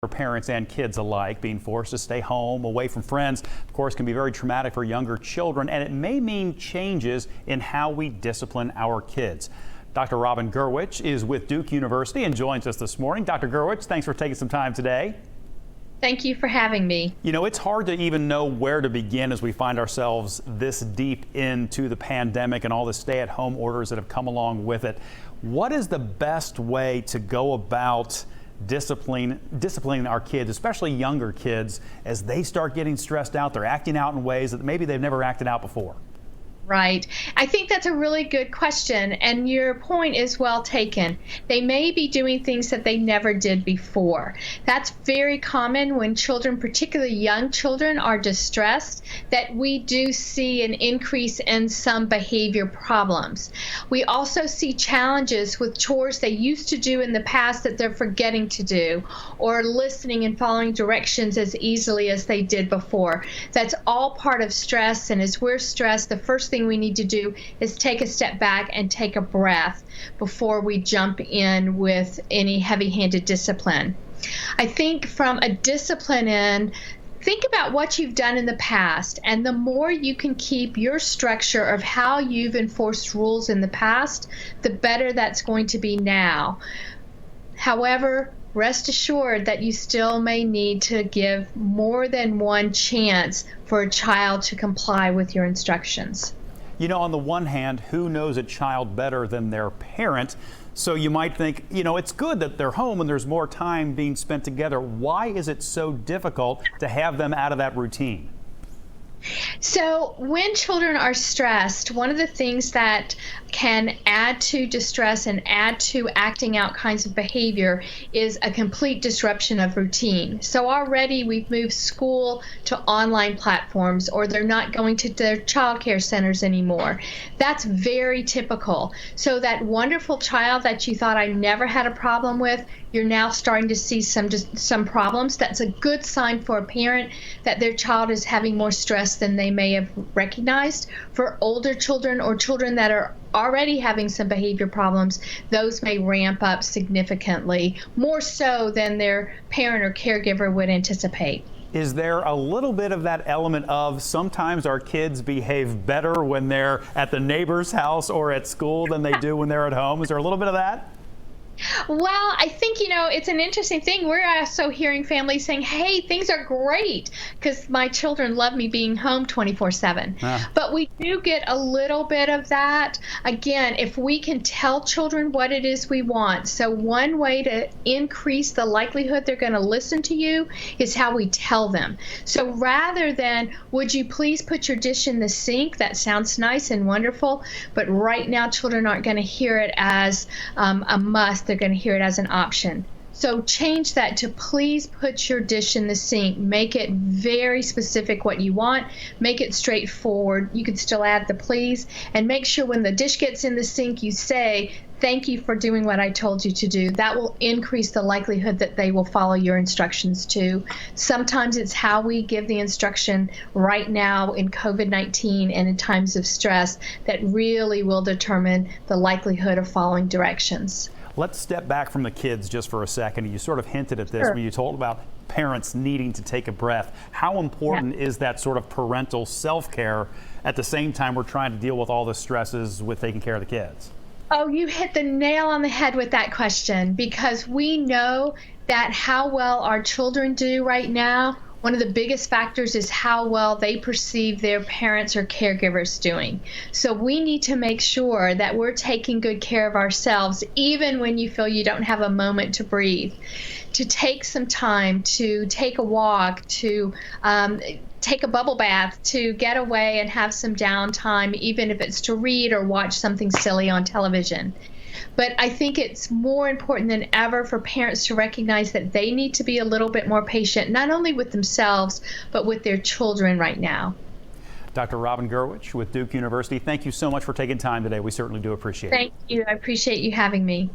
For parents and kids alike, being forced to stay home, away from friends, of course, can be very traumatic for younger children, and it may mean changes in how we discipline our kids. Dr. Robin Gurwitch is with Duke University and joins us this morning. Dr. Gurwitch, thanks for taking some time today. Thank you for having me. You know, it's hard to even know where to begin as we find ourselves this deep into the pandemic and all the stay-at-home orders that have come along with it. What is the best way to go about disciplining our kids, especially younger kids, as they start getting stressed out? They're acting out in ways that maybe they've never acted out before. Right. I think that's a really good question, and your point is well taken. They may be doing things that they never did before. That's very common when children, particularly young children, are distressed, that we do see an increase in some behavior problems. We also see challenges with chores they used to do in the past that they're forgetting to do, or listening and following directions as easily as they did before. That's all part of stress, and as we're stressed, the first thing we need to do is take a step back and take a breath before we jump in with any heavy-handed discipline. I think from a discipline end, think about what you've done in the past, and the more you can keep your structure of how you've enforced rules in the past, the better that's going to be now. However, rest assured that you still may need to give more than one chance for a child to comply with your instructions. You know, on the one hand, who knows a child better than their parent? So you might think, you know, it's good that they're home and there's more time being spent together. Why is it so difficult to have them out of that routine? So when children are stressed, one of the things that can add to distress and add to acting out kinds of behavior is a complete disruption of routine. So already we've moved school to online platforms, or they're not going to their child care centers anymore. That's very typical. So that wonderful child that you thought I never had a problem with, you're now starting to see some problems. That's a good sign for a parent that their child is having more stress than they may have recognized. For older children or children that are already having some behavior problems, those may ramp up significantly, more so than their parent or caregiver would anticipate. Is there a little bit of that element of sometimes our kids behave better when they're at the neighbor's house or at school than they do when they're at home? Is there a little bit of that? Well, I think, you know, it's an interesting thing. We're also hearing families saying, hey, things are great because my children love me being home 24/7. But we do get a little bit of that. Again, if we can tell children what it is we want. So one way to increase the likelihood they're going to listen to you is how we tell them. So rather than, would you please put your dish in the sink? That sounds nice and wonderful. But right now, children aren't going to hear it as a must. They're going to hear it as an option. So change that to please put your dish in the sink. Make it very specific what you want. Make it straightforward. You can still add the please, and make sure when the dish gets in the sink you say, thank you for doing what I told you to do. That will increase the likelihood that they will follow your instructions too. Sometimes it's how we give the instruction right now in COVID-19 and in times of stress that really will determine the likelihood of following directions. Let's step back from the kids just for a second. You sort of hinted at this when you told about parents needing to take a breath. How important is that sort of parental self-care at the same time we're trying to deal with all the stresses with taking care of the kids? Oh, you hit the nail on the head with that question, because we know that how well our children do right now, one of the biggest factors is how well they perceive their parents or caregivers doing. So we need to make sure that we're taking good care of ourselves, even when you feel you don't have a moment to breathe. To take some time, to take a walk, to take a bubble bath, to get away and have some downtime, even if it's to read or watch something silly on television. But I think it's more important than ever for parents to recognize that they need to be a little bit more patient, not only with themselves, but with their children right now. Dr. Robin Gurwitch with Duke University, thank you so much for taking time today. We certainly do appreciate it. Thank you. I appreciate you having me.